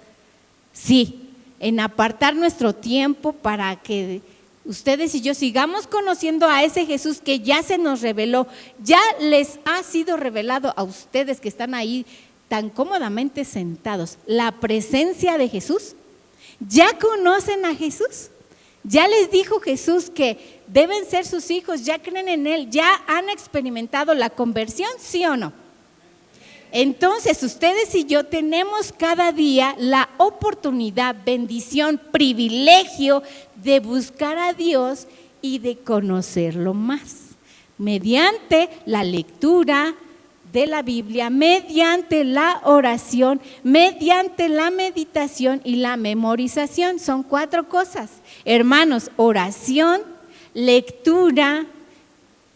Speaker 1: sí, en apartar nuestro tiempo para que ustedes y yo sigamos conociendo a ese Jesús que ya se nos reveló, ya les ha sido revelado a ustedes que están ahí tan cómodamente sentados, la presencia de Jesús. ¿Ya conocen a Jesús? ¿Ya les dijo Jesús que deben ser sus hijos? ¿Ya creen en Él? ¿Ya han experimentado la conversión? ¿Sí o no? Entonces, ustedes y yo tenemos cada día la oportunidad, bendición, privilegio de buscar a Dios y de conocerlo más, mediante la lectura de la Biblia, mediante la oración, mediante la meditación y la memorización. Son 4 cosas, hermanos: oración, lectura,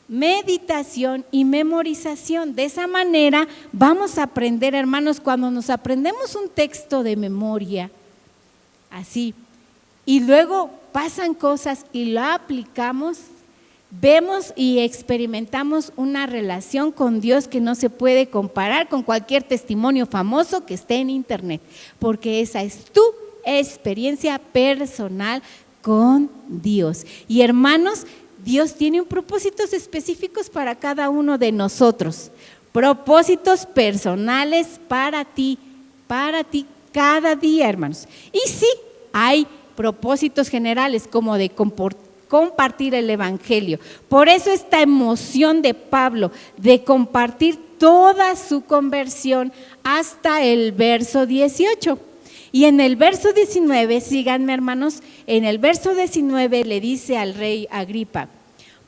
Speaker 1: meditación y memorización. De esa manera vamos a aprender, hermanos. Cuando nos aprendemos un texto de memoria, así, y luego pasan cosas y lo aplicamos, vemos y experimentamos una relación con Dios que no se puede comparar con cualquier testimonio famoso que esté en internet, porque esa es tu experiencia personal con Dios. Y hermanos, Dios tiene propósitos específicos para cada uno de nosotros, propósitos personales para ti cada día, hermanos. Y sí, hay propósitos generales como de compartir el evangelio. Por eso esta emoción de Pablo de compartir toda su conversión hasta el verso 18. Y en el verso 19, síganme, hermanos, en el verso 19 le dice al rey Agripa: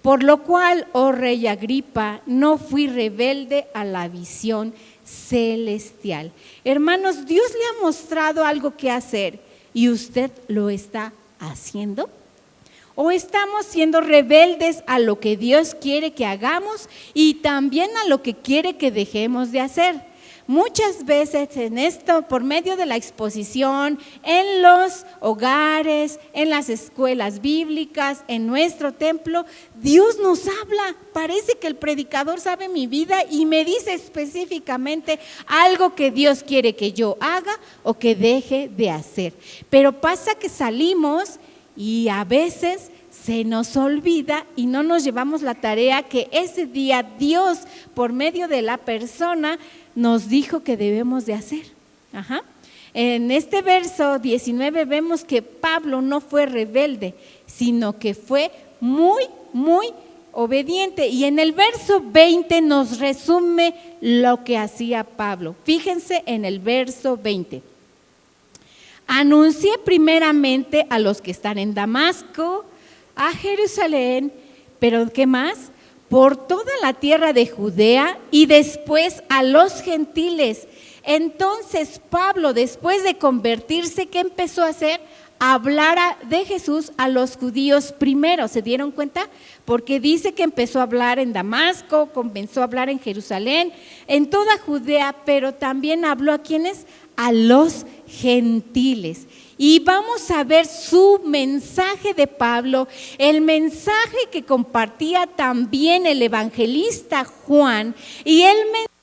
Speaker 1: por lo cual, oh rey Agripa, no fui rebelde a la visión, celestial. Hermanos, Dios le ha mostrado algo que hacer y usted lo está haciendo. ¿O estamos siendo rebeldes a lo que Dios quiere que hagamos y también a lo que quiere que dejemos de hacer? Muchas veces en esto, por medio de la exposición, en los hogares, en las escuelas bíblicas, en nuestro templo, Dios nos habla. Parece que el predicador sabe mi vida y me dice específicamente algo que Dios quiere que yo haga o que deje de hacer. Pero pasa que salimos y a veces se nos olvida y no nos llevamos la tarea que ese día Dios, por medio de la persona, nos dijo que debemos de hacer. En este verso 19 vemos que Pablo no fue rebelde, sino que fue muy obediente. Y en el verso 20 nos resume lo que hacía Pablo. Fíjense en el verso 20. Anuncié primeramente a los que están en Damasco, a Jerusalén, pero ¿qué más? Por toda la tierra de Judea y después a los gentiles. Entonces Pablo, después de convertirse, ¿qué empezó a hacer? Hablar de Jesús a los judíos primero. ¿Se dieron cuenta? Porque dice que empezó a hablar en Damasco, comenzó a hablar en Jerusalén, en toda Judea, pero también habló a ¿quiénes? A los gentiles. Y vamos a ver su mensaje de Pablo, el mensaje que compartía también el evangelista Juan y el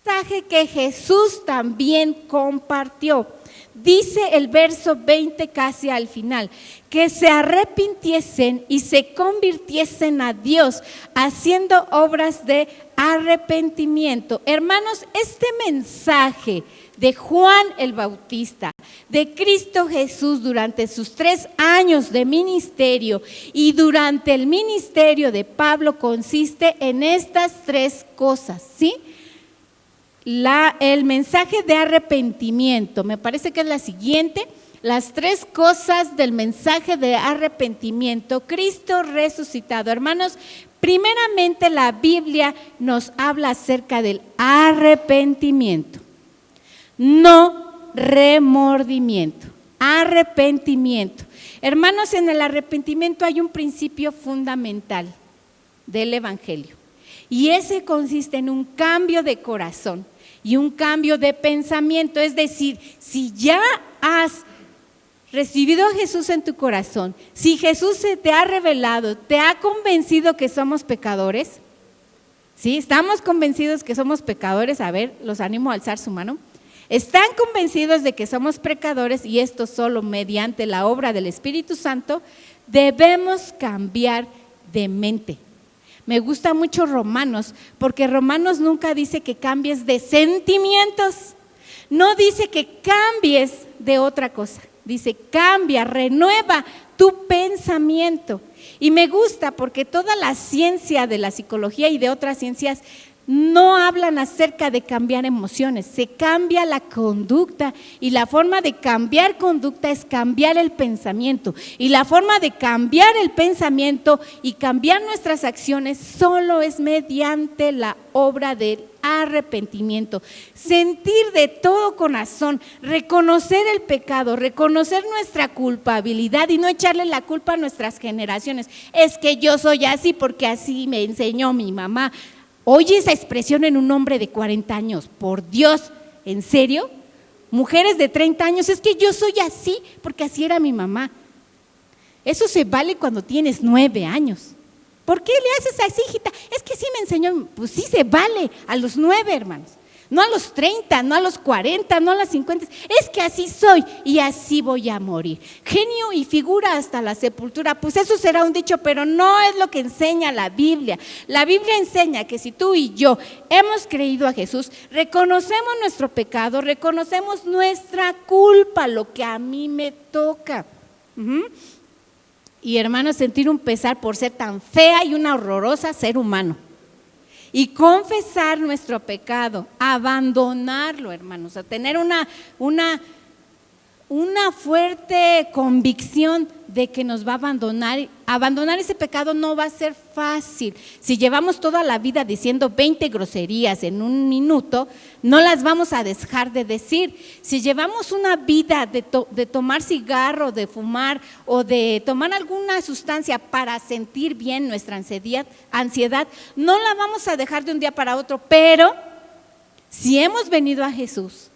Speaker 1: mensaje que Jesús también compartió. Dice el verso 20 casi al final, que se arrepintiesen y se convirtiesen a Dios, haciendo obras de arrepentimiento. Hermanos, este mensaje de Juan el Bautista, de Cristo Jesús durante sus 3 años de ministerio y durante el ministerio de Pablo consiste en estas 3 cosas, ¿sí? El mensaje de arrepentimiento, me parece que es la siguiente. Las 3 cosas del mensaje de arrepentimiento, Cristo resucitado. Hermanos, primeramente la Biblia nos habla acerca del arrepentimiento, no remordimiento, arrepentimiento. Hermanos, en el arrepentimiento hay un principio fundamental del Evangelio y ese consiste en un cambio de corazón y un cambio de pensamiento. Es decir, si ya has recibido a Jesús en tu corazón, si Jesús se te ha revelado, te ha convencido que somos pecadores, ¿sí? ¿Estamos convencidos que somos pecadores? A ver, los animo a alzar su mano. ¿Están convencidos de que somos pecadores y esto solo mediante la obra del Espíritu Santo? Debemos cambiar de mente. Me gusta mucho Romanos, porque Romanos nunca dice que cambies de sentimientos, no dice que cambies de otra cosa, dice cambia, renueva tu pensamiento. Y me gusta porque toda la ciencia de la psicología y de otras ciencias no hablan acerca de cambiar emociones, se cambia la conducta y la forma de cambiar conducta es cambiar el pensamiento y la forma de cambiar el pensamiento y cambiar nuestras acciones solo es mediante la obra del arrepentimiento, sentir de todo corazón, reconocer el pecado, reconocer nuestra culpabilidad y no echarle la culpa a nuestras generaciones. Es que yo soy así porque así me enseñó mi mamá. Oye esa expresión en un hombre de 40 años, por Dios, ¿en serio? Mujeres de 30 años, es que yo soy así porque así era mi mamá. Eso se vale cuando tienes 9 años. ¿Por qué le haces así, hijita? Es que sí me enseñó. Pues sí se vale a los 9, hermanos. No a los 30, no a los 40, no a los 50. Es que así soy y así voy a morir. Genio y figura hasta la sepultura. Pues eso será un dicho, pero no es lo que enseña la Biblia. La Biblia enseña que si tú y yo hemos creído a Jesús, reconocemos nuestro pecado, reconocemos nuestra culpa, lo que a mí me toca. Y hermanos, sentir un pesar por ser tan fea y una horrorosa ser humano. Y confesar nuestro pecado, abandonarlo, hermanos, a tener una una fuerte convicción de que nos va a abandonar. Abandonar ese pecado no va a ser fácil. Si llevamos toda la vida diciendo 20 groserías en un minuto, no las vamos a dejar de decir. Si llevamos una vida de tomar cigarro, de fumar o de tomar alguna sustancia para sentir bien nuestra ansiedad, no la vamos a dejar de un día para otro. Pero si hemos venido a Jesús,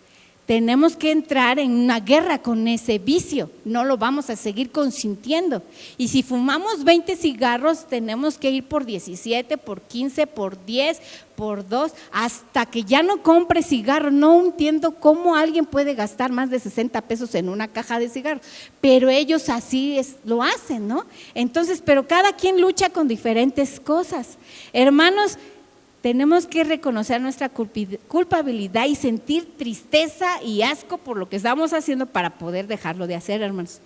Speaker 1: tenemos que entrar en una guerra con ese vicio, no lo vamos a seguir consintiendo. Y si fumamos 20 cigarros, tenemos que ir por 17, por 15, por 10, por 2, hasta que ya no compre cigarro. No entiendo cómo alguien puede gastar más de 60 pesos en una caja de cigarros, pero ellos así lo hacen, ¿no? Entonces, pero cada quien lucha con diferentes cosas. Hermanos, tenemos que reconocer nuestra culpabilidad y sentir tristeza y asco por lo que estamos haciendo para poder dejarlo de hacer, hermanos.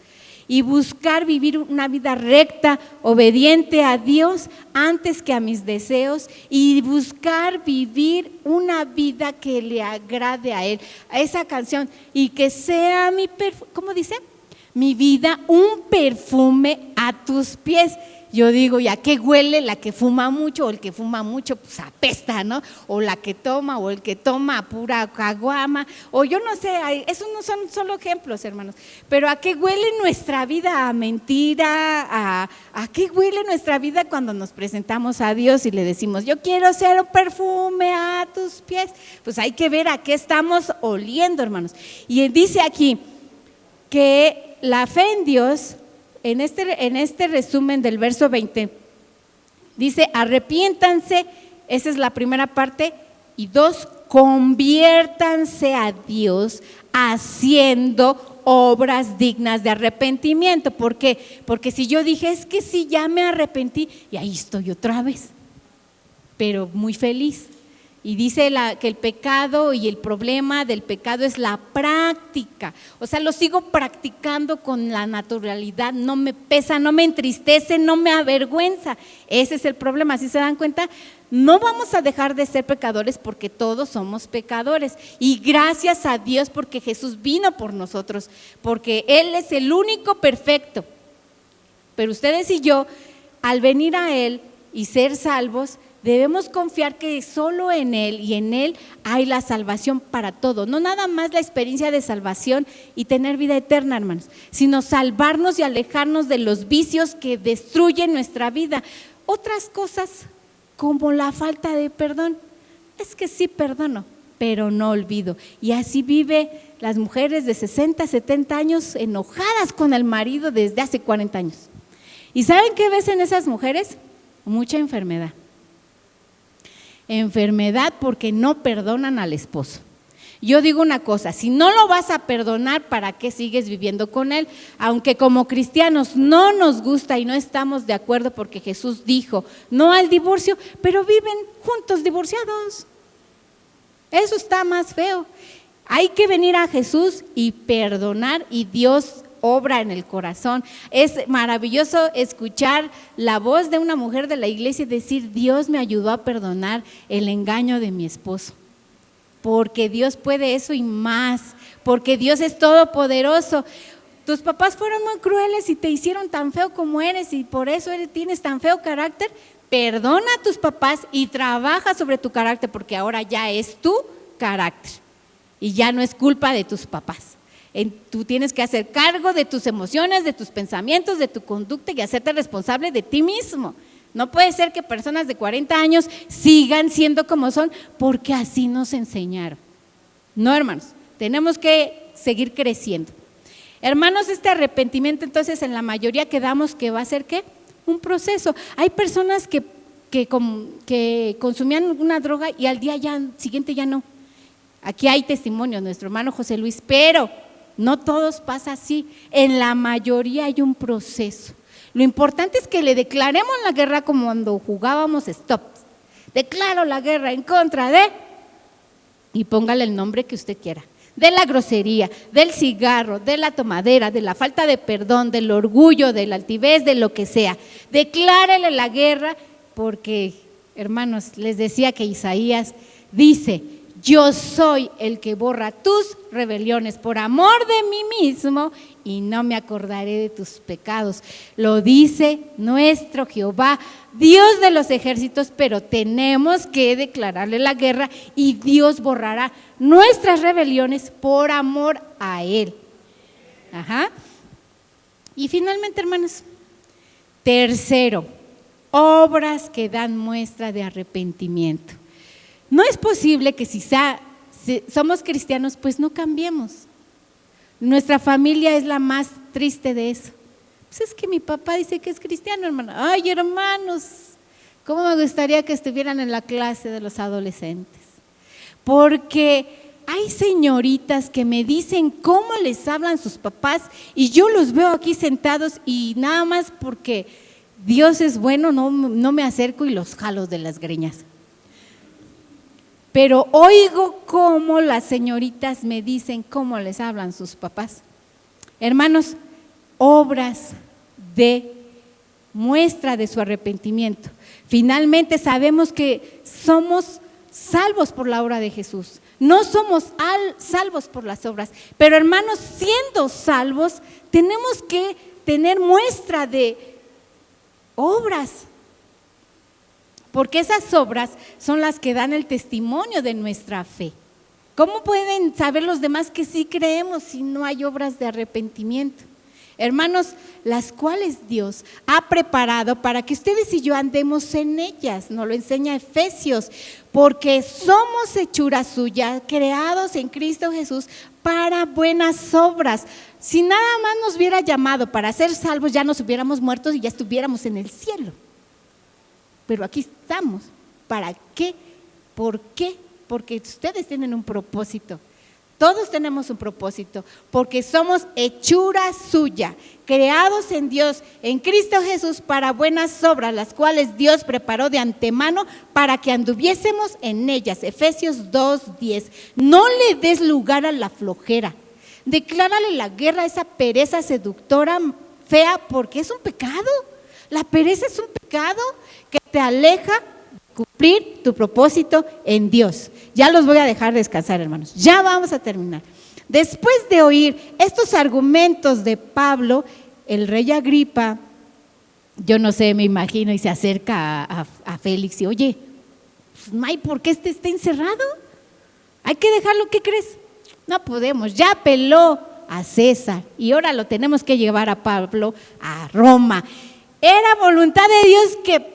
Speaker 1: Y buscar vivir una vida recta, obediente a Dios antes que a mis deseos, y buscar vivir una vida que le agrade a Él. A esa canción, y que sea ¿cómo dice? Mi vida un perfume a tus pies. Yo digo, ¿y a qué huele la que fuma mucho? O el que fuma mucho, pues apesta, ¿no? O la que toma, o el que toma pura caguama, o yo no sé, esos no son solo ejemplos, hermanos. Pero ¿a qué huele nuestra vida? ¿A mentira? ¿A qué huele nuestra vida cuando nos presentamos a Dios y le decimos, yo quiero ser un perfume a tus pies? Pues hay que ver a qué estamos oliendo, hermanos. Y dice aquí que la fe en Dios, en este resumen del verso 20, dice, arrepiéntanse, esa es la primera parte, y 2, conviértanse a Dios haciendo obras dignas de arrepentimiento. ¿Por qué? Porque si yo dije, es que sí, ya me arrepentí, y ahí estoy otra vez, pero muy feliz. Y dice que el pecado y el problema del pecado es la práctica. O sea, lo sigo practicando con la naturalidad, no me pesa, no me entristece, no me avergüenza. Ese es el problema, ¿sí se dan cuenta? No vamos a dejar de ser pecadores porque todos somos pecadores. Y gracias a Dios porque Jesús vino por nosotros, porque Él es el único perfecto. Pero ustedes y yo, al venir a Él y ser salvos, debemos confiar que solo en Él y en Él hay la salvación para todo. No nada más la experiencia de salvación y tener vida eterna, hermanos, sino salvarnos y alejarnos de los vicios que destruyen nuestra vida. Otras cosas como la falta de perdón, es que sí perdono, pero no olvido. Y así vive las mujeres de 60, 70 años enojadas con el marido desde hace 40 años. ¿Y saben qué ves en esas mujeres? Mucha enfermedad. Enfermedad porque no perdonan al esposo. Yo digo una cosa, si no lo vas a perdonar, ¿para qué sigues viviendo con él? Aunque como cristianos no nos gusta y no estamos de acuerdo porque Jesús dijo no al divorcio, pero viven juntos divorciados. Eso está más feo. Hay que venir a Jesús y perdonar, y Dios obra en el corazón. Es maravilloso escuchar la voz de una mujer de la iglesia y decir, Dios me ayudó a perdonar el engaño de mi esposo, porque Dios puede eso y más, porque Dios es todopoderoso. Tus papás fueron muy crueles y te hicieron tan feo como eres, y por eso tienes tan feo carácter. Perdona a tus papás y trabaja sobre tu carácter, porque ahora ya es tu carácter y ya no es culpa de tus papás. Tú tienes que hacer cargo de tus emociones, de tus pensamientos, de tu conducta, y hacerte responsable de ti mismo. No puede ser que personas de 40 años sigan siendo como son porque así nos enseñaron. No, hermanos, tenemos que seguir creciendo. Hermanos, este arrepentimiento entonces en la mayoría quedamos que va a ser ¿qué? Un proceso. Hay personas que consumían una droga y al día siguiente ya no. Aquí hay testimonios, nuestro hermano José Luis, pero no todos pasa así, en la mayoría hay un proceso. Lo importante es que le declaremos la guerra como cuando jugábamos stop. Declaro la guerra en contra de, y póngale el nombre que usted quiera, de la grosería, del cigarro, de la tomadera, de la falta de perdón, del orgullo, de la altivez, de lo que sea. Declárele la guerra porque, hermanos, les decía que Isaías dice, yo soy el que borra tus rebeliones por amor de mí mismo y no me acordaré de tus pecados. Lo dice nuestro Jehová, Dios de los ejércitos, pero tenemos que declararle la guerra y Dios borrará nuestras rebeliones por amor a Él. Ajá. Y finalmente, hermanos, tercero, obras que dan muestra de arrepentimiento. No es posible que si somos cristianos, pues no cambiemos. Nuestra familia es la más triste de eso. Pues es que mi papá dice que es cristiano, hermano. Ay, hermanos, ¿cómo me gustaría que estuvieran en la clase de los adolescentes? Porque hay señoritas que me dicen cómo les hablan sus papás y yo los veo aquí sentados y nada más porque Dios es bueno, no me acerco y los jalo de las greñas. Pero oigo cómo las señoritas me dicen cómo les hablan sus papás. Hermanos, obras de muestra de su arrepentimiento. Finalmente sabemos que somos salvos por la obra de Jesús. No somos salvos por las obras. Pero hermanos, siendo salvos, tenemos que tener muestra de obras. Porque esas obras son las que dan el testimonio de nuestra fe. ¿Cómo pueden saber los demás que sí creemos si no hay obras de arrepentimiento? Hermanos, las cuales Dios ha preparado para que ustedes y yo andemos en ellas, nos lo enseña Efesios, porque somos hechura suya, creados en Cristo Jesús para buenas obras. Si nada más nos hubiera llamado para ser salvos, ya nos hubiéramos muerto y ya estuviéramos en el cielo. Pero aquí estamos. ¿Para qué? ¿Por qué? Porque ustedes tienen un propósito. Todos tenemos un propósito, porque somos hechura suya, creados en Dios, en Cristo Jesús, para buenas obras, las cuales Dios preparó de antemano para que anduviésemos en ellas. Efesios 2:10. No le des lugar a la flojera. Declárale la guerra a esa pereza seductora fea, porque es un pecado. La pereza es un pecado que te aleja de cumplir tu propósito en Dios. Ya los voy a dejar descansar, hermanos. Ya vamos a terminar. Después de oír estos argumentos de Pablo, el rey Agripa, yo no sé, me imagino, y se acerca a Félix y oye, ¿por qué este está encerrado? Hay que dejarlo, ¿qué crees? No podemos, ya apeló a César y ahora lo tenemos que llevar a Pablo a Roma. Era voluntad de Dios que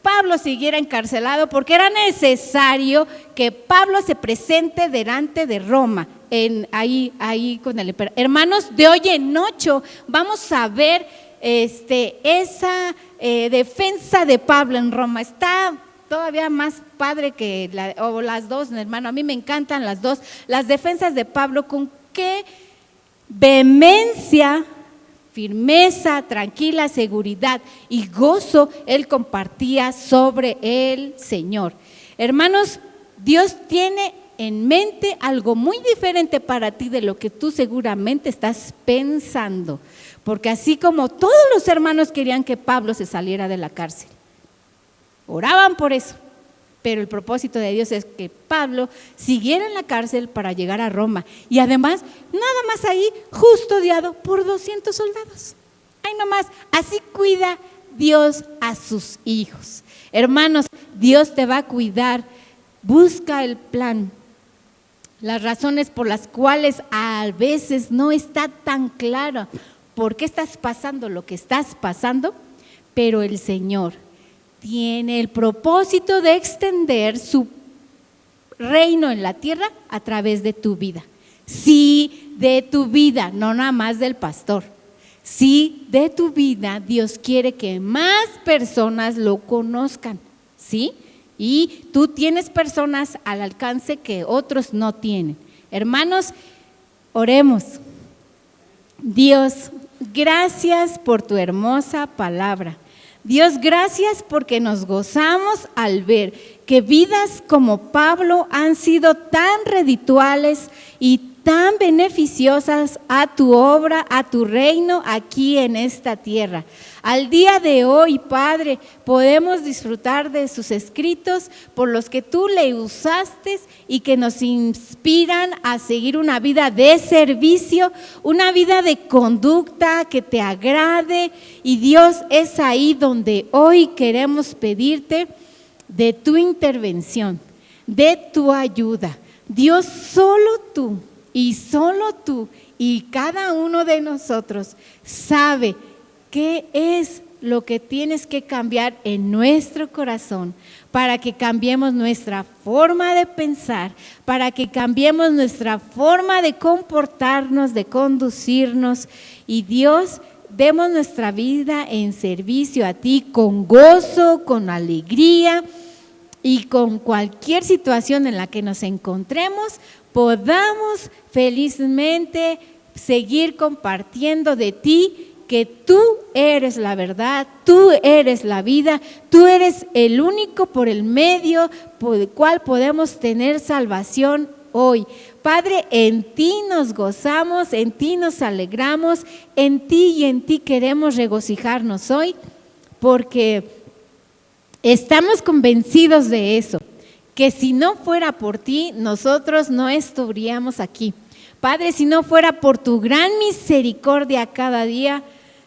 Speaker 1: Pablo siguiera encarcelado porque era necesario que Pablo se presente delante de Roma, ahí con el emperador. Hermanos, de hoy en ocho vamos a ver esa defensa de Pablo en Roma. Está todavía más padre que las dos, hermano. A mí me encantan las dos. Las defensas de Pablo, con qué vehemencia, firmeza, tranquila seguridad y gozo él compartía sobre el Señor. Hermanos, Dios tiene en mente algo muy diferente para ti de lo que tú seguramente estás pensando, porque así como todos los hermanos querían que Pablo se saliera de la cárcel, oraban por eso, pero el propósito de Dios es que Pablo siguiera en la cárcel para llegar a Roma y además, nada más ahí, custodiado por 200 soldados. Ahí nomás, así cuida Dios a sus hijos. Hermanos, Dios te va a cuidar, busca el plan, las razones por las cuales a veces no está tan claro por qué estás pasando lo que estás pasando, pero el Señor tiene el propósito de extender su reino en la tierra a través de tu vida. Sí, de tu vida, no nada más del pastor. Sí, de tu vida, Dios quiere que más personas lo conozcan, ¿sí? Y tú tienes personas al alcance que otros no tienen. Hermanos, oremos. Dios, gracias por tu hermosa palabra. Dios, gracias porque nos gozamos al ver que vidas como Pablo han sido tan redituales y tan beneficiosas a tu obra, a tu reino aquí en esta tierra. Al día de hoy, Padre, podemos disfrutar de sus escritos por los que tú le usaste y que nos inspiran a seguir una vida de servicio, una vida de conducta que te agrade. Y Dios, es ahí donde hoy queremos pedirte de tu intervención, de tu ayuda. Dios, solo tú y cada uno de nosotros sabe qué es lo que tienes que cambiar en nuestro corazón para que cambiemos nuestra forma de pensar, para que cambiemos nuestra forma de comportarnos, de conducirnos. Y Dios, demos nuestra vida en servicio a ti con gozo, con alegría, y con cualquier situación en la que nos encontremos, podamos felizmente seguir compartiendo de ti, que tú eres la verdad, tú eres la vida, tú eres el único por el medio por el cual podemos tener salvación hoy. Padre, en ti nos gozamos, en ti nos alegramos, en ti y en ti queremos regocijarnos hoy, porque estamos convencidos de eso, que si no fuera por ti, nosotros no estaríamos aquí. Padre, si no fuera por tu gran misericordia cada día,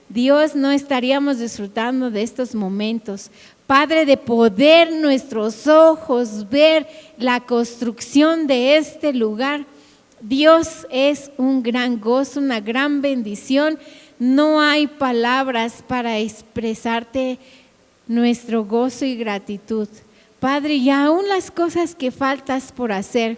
Speaker 1: Dios, no estaríamos disfrutando de estos momentos. Padre, de poder nuestros ojos ver la construcción de este lugar. Dios, es un gran gozo, una gran bendición. No hay palabras para expresarte nuestro gozo y gratitud. Padre, y aún las cosas que faltas por hacer,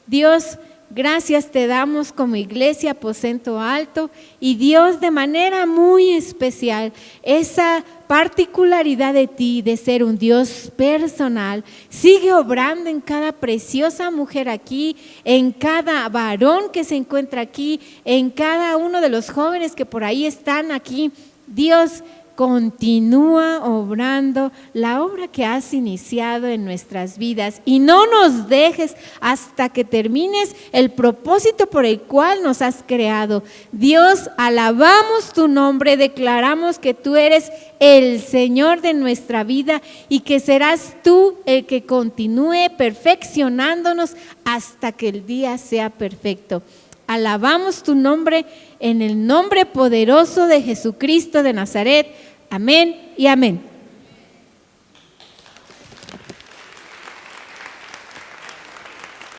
Speaker 1: Dios, gracias te damos como iglesia Aposento Alto, y Dios, de manera muy especial, esa particularidad de ti, de ser un Dios personal, sigue obrando en cada preciosa mujer aquí, en cada varón que se encuentra aquí, en cada uno de los jóvenes que por ahí están aquí. Dios, continúa obrando la obra que has iniciado en nuestras vidas, y no nos dejes hasta que termines el propósito por el cual nos has creado. Dios, alabamos tu nombre, declaramos que tú eres el Señor de nuestra vida y que serás tú el que continúe perfeccionándonos hasta que el día sea perfecto. Alabamos tu nombre en el nombre poderoso de Jesucristo de Nazaret. Amén y amén.